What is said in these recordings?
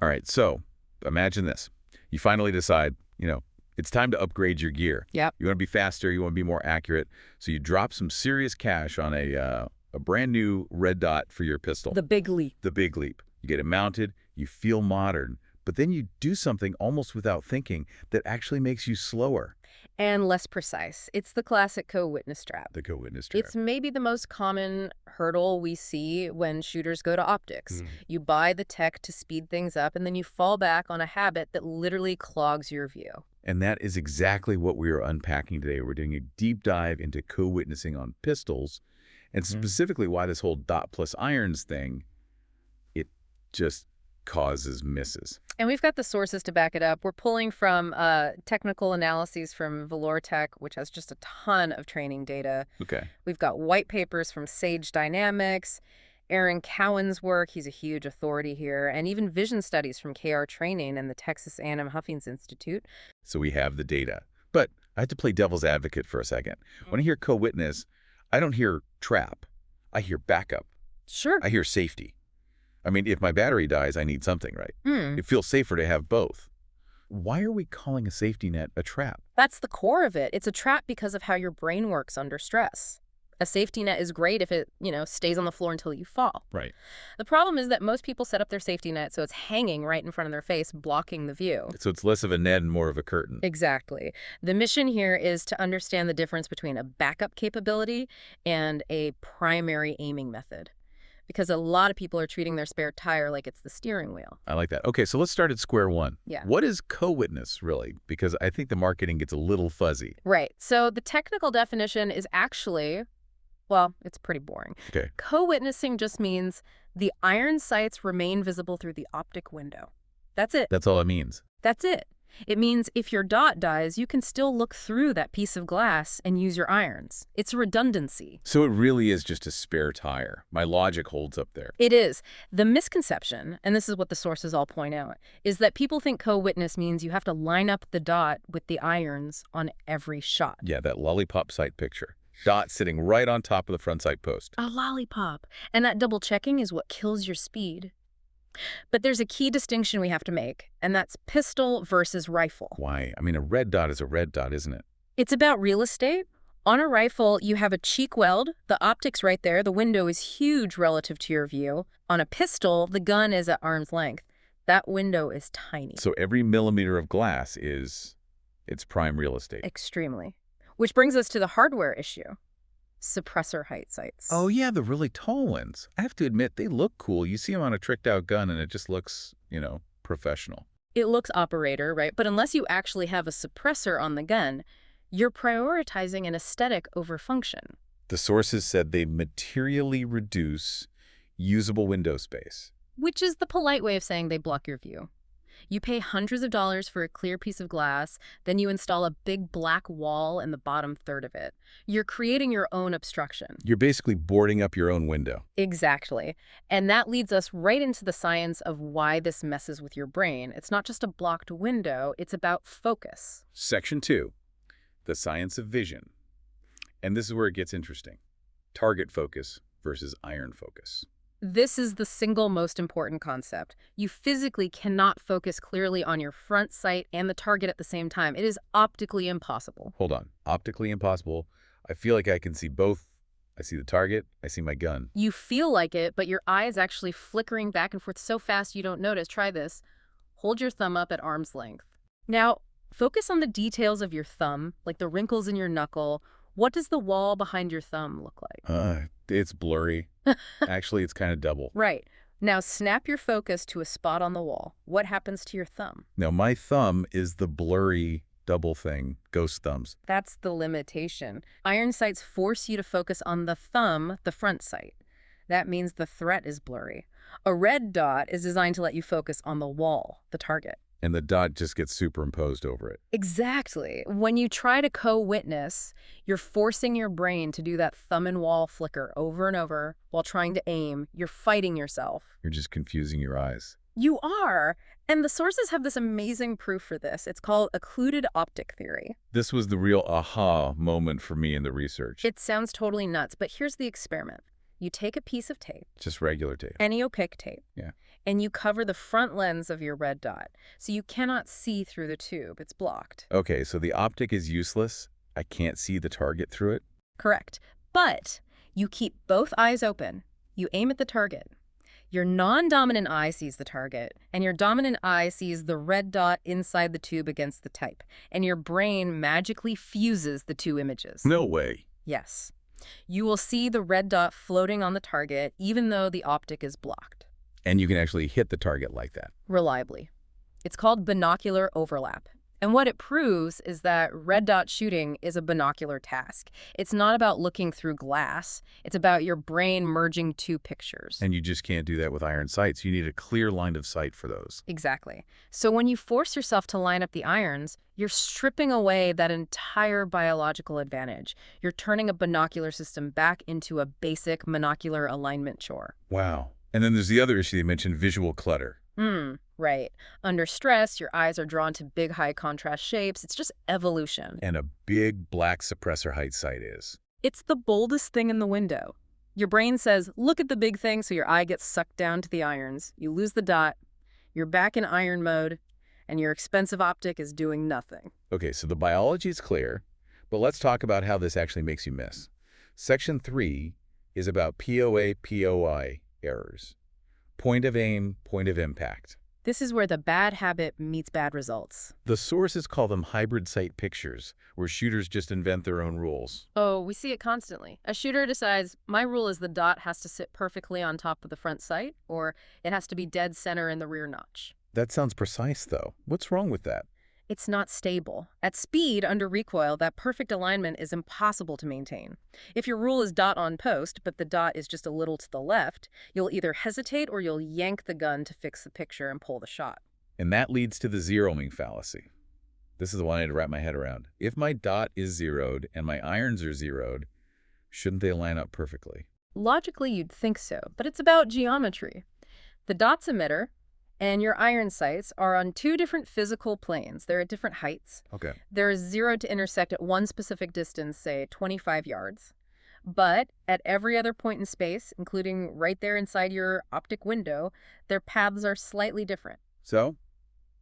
All right, so imagine this. You finally decide, it's time to upgrade your gear. Yep. You want to be faster, you want to be more accurate, so you drop some serious cash on a brand new red dot for your pistol. The big leap. The big leap. You get it mounted, you feel modern, but then you do something almost without thinking that actually makes you slower. And less precise. It's the classic co-witness trap. The co-witness trap. It's maybe the most common hurdle we see when shooters go to optics. You buy the tech to speed things up, and then you fall back on a habit that literally clogs your view. And that is exactly what we are unpacking today. We're doing a deep dive into co-witnessing on pistols, and specifically why this whole dot plus irons thing, it just causes misses. And we've got the sources to back it up. We're pulling from technical analyses from Valortech, which has just a ton of training data. Okay. We've got white papers from Sage Dynamics, Aaron Cowan's work, he's a huge authority here, and even vision studies from KR Training and the Texas A&M Huffington Institute. So we have the data. But I have to play devil's advocate for a second. When I hear co-witness, I don't hear trap. I hear backup. Sure. I hear safety. I mean, if my battery dies, I need something, right? It feels safer to have both. Why are we calling a safety net a trap? That's the core of it. It's a trap because of how your brain works under stress. A safety net is great if it, stays on the floor until you fall. Right. The problem is that most people set up their safety net so it's hanging right in front of their face, blocking the view. So it's less of a net and more of a curtain. Exactly. The mission here is to understand the difference between a backup capability and a primary aiming method. Because a lot of people are treating their spare tire like it's the steering wheel. I like that. Okay, so let's start at square one. Yeah. What is co-witness, really? Because I think the marketing gets a little fuzzy. Right. So the technical definition is actually, well, it's pretty boring. Okay. Co-witnessing just means the iron sights remain visible through the optic window. That's it. That's all it means. That's it. It means if your dot dies, you can still look through that piece of glass and use your irons. It's redundancy. So it really is just a spare tire. My logic holds up there. It is. The misconception, and this is what the sources all point out, is that people think co-witness means you have to line up the dot with the irons on every shot. Yeah, that lollipop sight picture. Dot sitting right on top of the front sight post. A lollipop. And that double checking is what kills your speed. But there's a key distinction we have to make, and that's pistol versus rifle. Why? I mean, a red dot is a red dot, isn't it? It's about real estate. On a rifle, you have a cheek weld. The optic's right there. The window is huge relative to your view. On a pistol, the gun is at arm's length. That window is tiny. So every millimeter of glass is its prime real estate. Extremely. Which brings us to the hardware issue. Suppressor height sights. Oh, yeah, the really tall ones. I have to admit, they look cool. You see them on a tricked-out gun, and it just looks, professional. It looks operator, right? But unless you actually have a suppressor on the gun, you're prioritizing an aesthetic over function. The sources said they materially reduce usable window space. Which is the polite way of saying they block your view. You pay hundreds of dollars for a clear piece of glass, then you install a big black wall in the bottom third of it. You're creating your own obstruction. You're basically boarding up your own window. Exactly. And that leads us right into the science of why this messes with your brain. It's not just a blocked window, it's about focus. Section 2, the science of vision. And this is where it gets interesting. Target focus versus iron focus. This is the single most important concept. You physically cannot focus clearly on your front sight and the target at the same time. It is optically impossible. Hold on. Optically impossible. I feel like I can see both. I see the target. I see my gun. You feel like it, but your eye is actually flickering back and forth so fast you don't notice. Try this. Hold your thumb up at arm's length. Now, focus on the details of your thumb, like the wrinkles in your knuckle. What does the wall behind your thumb look like? It's blurry. Actually, it's kind of double. Right. Now snap your focus to a spot on the wall. What happens to your thumb? Now, my thumb is the blurry double thing, ghost thumbs. That's the limitation. Iron sights force you to focus on the thumb, the front sight. That means the threat is blurry. A red dot is designed to let you focus on the wall, the target. And the dot just gets superimposed over it. Exactly. When you try to co-witness, you're forcing your brain to do that thumb and wall flicker over and over while trying to aim. You're fighting yourself. You're just confusing your eyes. You are. And the sources have this amazing proof for this. It's called occluded optic theory. This was the real aha moment for me in the research. It sounds totally nuts, but here's the experiment. You take a piece of tape. Just regular tape. Any opaque tape. Yeah. and you cover the front lens of your red dot, so you cannot see through the tube. It's blocked. Okay, so the optic is useless. I can't see the target through it. Correct. But you keep both eyes open. You aim at the target. Your non-dominant eye sees the target, and your dominant eye sees the red dot inside the tube against the type, and your brain magically fuses the two images. No way. Yes. You will see the red dot floating on the target, even though the optic is blocked. And you can actually hit the target like that. Reliably. It's called binocular overlap. And what it proves is that red dot shooting is a binocular task. It's not about looking through glass. It's about your brain merging two pictures. And you just can't do that with iron sights. You need a clear line of sight for those. Exactly. So when you force yourself to line up the irons, you're stripping away that entire biological advantage. You're turning a binocular system back into a basic monocular alignment chore. Wow. And then there's the other issue you mentioned, visual clutter. Right. Under stress, your eyes are drawn to big, high-contrast shapes. It's just evolution. And a big black suppressor height sight is. It's the boldest thing in the window. Your brain says, look at the big thing, so your eye gets sucked down to the irons. You lose the dot, you're back in iron mode, and your expensive optic is doing nothing. Okay, so the biology is clear, but let's talk about how this actually makes you miss. Section 3 is about POA, POI errors. Point of aim, point of impact. This is where the bad habit meets bad results. The sources call them hybrid sight pictures, where shooters just invent their own rules. Oh, we see it constantly. A shooter decides, my rule is the dot has to sit perfectly on top of the front sight, or it has to be dead center in the rear notch. That sounds precise, though. What's wrong with that? It's not stable. At speed, under recoil, that perfect alignment is impossible to maintain. If your rule is dot on post, but the dot is just a little to the left, you'll either hesitate or you'll yank the gun to fix the picture and pull the shot. And that leads to the zeroing fallacy. This is the one I had to wrap my head around. If my dot is zeroed and my irons are zeroed, shouldn't they line up perfectly? Logically, you'd think so, but it's about geometry. The dot's emitter and your iron sights are on two different physical planes. They're at different heights. Okay. They're zeroed to intersect at one specific distance, say 25 yards. But at every other point in space, including right there inside your optic window, their paths are slightly different. So,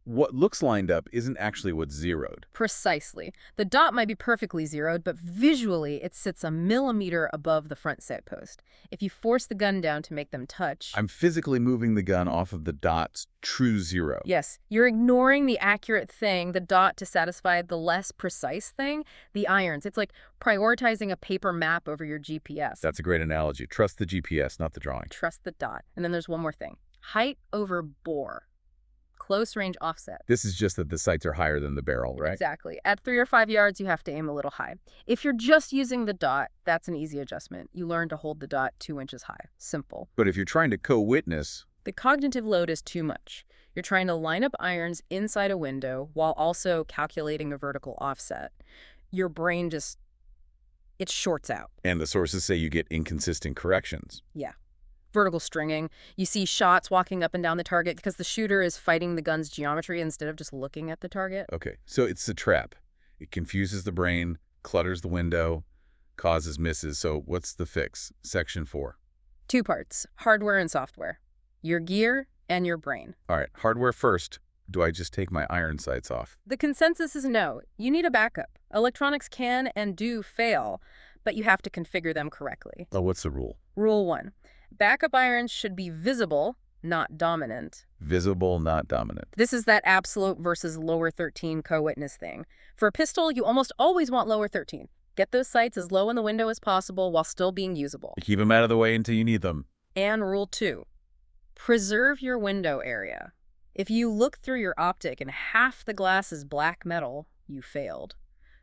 what looks lined up isn't actually what's zeroed. Precisely. The dot might be perfectly zeroed, but visually it sits a millimeter above the front sight post. If you force the gun down to make them touch... I'm physically moving the gun off of the dot's true zero. Yes, you're ignoring the accurate thing, the dot, to satisfy the less precise thing, the irons. It's like prioritizing a paper map over your GPS. That's a great analogy. Trust the GPS, not the drawing. Trust the dot. And then there's one more thing. Height over bore. Close range offset. This is just that the sights are higher than the barrel, right? Exactly. At 3 or 5 yards, you have to aim a little high. If you're just using the dot, that's an easy adjustment. You learn to hold the dot 2 inches high. Simple. But if you're trying to co-witness... The cognitive load is too much. You're trying to line up irons inside a window while also calculating a vertical offset. Your brain just... it shorts out. And the sources say you get inconsistent corrections. Yeah. Vertical stringing. You see shots walking up and down the target because the shooter is fighting the gun's geometry instead of just looking at the target. Okay, so it's a trap. It confuses the brain, clutters the window, causes misses. So what's the fix? Section 4. 2 parts, hardware and software. Your gear and your brain. All right, hardware first. Do I just take my iron sights off? The consensus is no. You need a backup. Electronics can and do fail, but you have to configure them correctly. Oh, what's the rule? Rule 1. Backup irons should be visible, not dominant. Visible, not dominant. This is that absolute versus lower 13 co-witness thing. For a pistol, you almost always want lower 13. Get those sights as low in the window as possible while still being usable. Keep them out of the way until you need them. And rule 2. Preserve your window area. If you look through your optic and half the glass is black metal, you failed.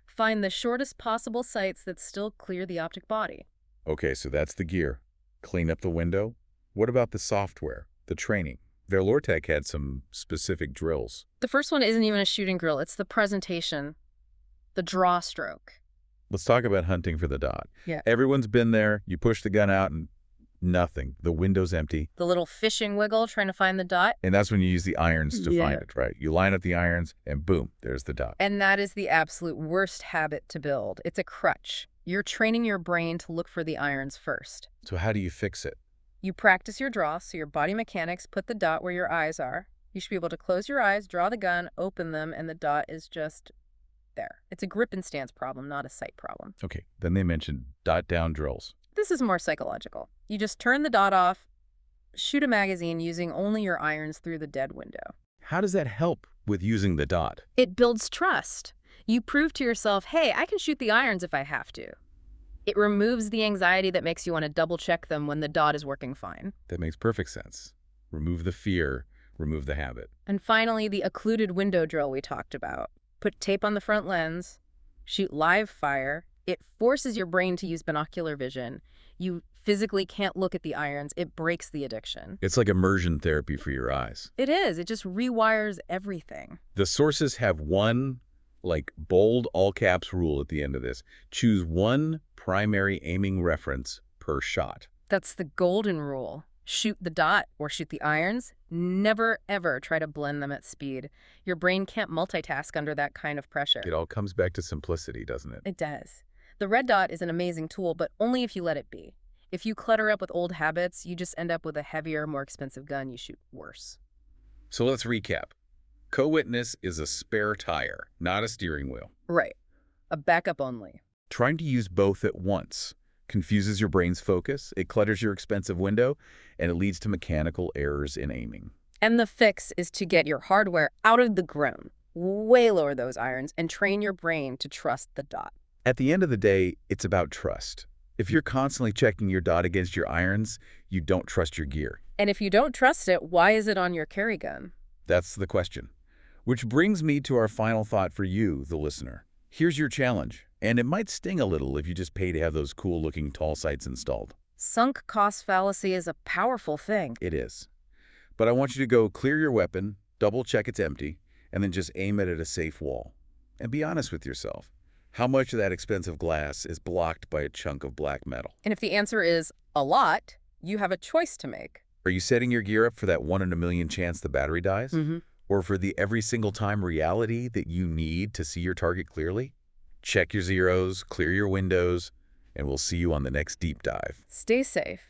Find the shortest possible sights that still clear the optic body. Okay, so that's the gear. Clean up the window. What about the software, the training? Velourtech had some specific drills. The first one isn't even a shooting drill. It's the presentation, the draw stroke. Let's talk about hunting for the dot. Yeah. Everyone's been there. You push the gun out and nothing. The window's empty. The little fishing wiggle trying to find the dot. And that's when you use the irons to find it, right? You line up the irons and boom, there's the dot. And that is the absolute worst habit to build. It's a crutch. You're training your brain to look for the irons first. So how do you fix it? You practice your draw, so your body mechanics put the dot where your eyes are. You should be able to close your eyes, draw the gun, open them, and the dot is just there. It's a grip and stance problem, not a sight problem. Okay, then they mentioned dot down drills. This is more psychological. You just turn the dot off, shoot a magazine using only your irons through the dead window. How does that help with using the dot? It builds trust. You prove to yourself, hey, I can shoot the irons if I have to. It removes the anxiety that makes you want to double-check them when the dot is working fine. That makes perfect sense. Remove the fear, remove the habit. And finally, the occluded window drill we talked about. Put tape on the front lens, shoot live fire. It forces your brain to use binocular vision. You physically can't look at the irons. It breaks the addiction. It's like immersion therapy for your eyes. It is. It just rewires everything. The sources have one, bold all caps rule at the end of this. Choose one primary aiming reference per shot. That's the golden rule. Shoot the dot or shoot the irons. Never, ever try to blend them at speed. Your brain can't multitask under that kind of pressure. It all comes back to simplicity, doesn't it? It does. The red dot is an amazing tool, but only if you let it be. If you clutter up with old habits, you just end up with a heavier, more expensive gun. You shoot worse. So let's recap. Co-witness is a spare tire, not a steering wheel. Right. A backup only. Trying to use both at once confuses your brain's focus, it clutters your expensive window, and it leads to mechanical errors in aiming. And the fix is to get your hardware out of the ground, way lower those irons, and train your brain to trust the dot. At the end of the day, it's about trust. If you're constantly checking your dot against your irons, you don't trust your gear. And if you don't trust it, why is it on your carry gun? That's the question. Which brings me to our final thought for you, the listener. Here's your challenge, and it might sting a little if you just pay to have those cool-looking tall sights installed. Sunk cost fallacy is a powerful thing. It is. But I want you to go clear your weapon, double-check it's empty, and then just aim it at a safe wall. And be honest with yourself. How much of that expensive glass is blocked by a chunk of black metal? And if the answer is a lot, you have a choice to make. Are you setting your gear up for that 1 in a million chance the battery dies? Or for the every single time reality that you need to see your target clearly? Check your zeros, clear your windows, and we'll see you on the next deep dive. Stay safe.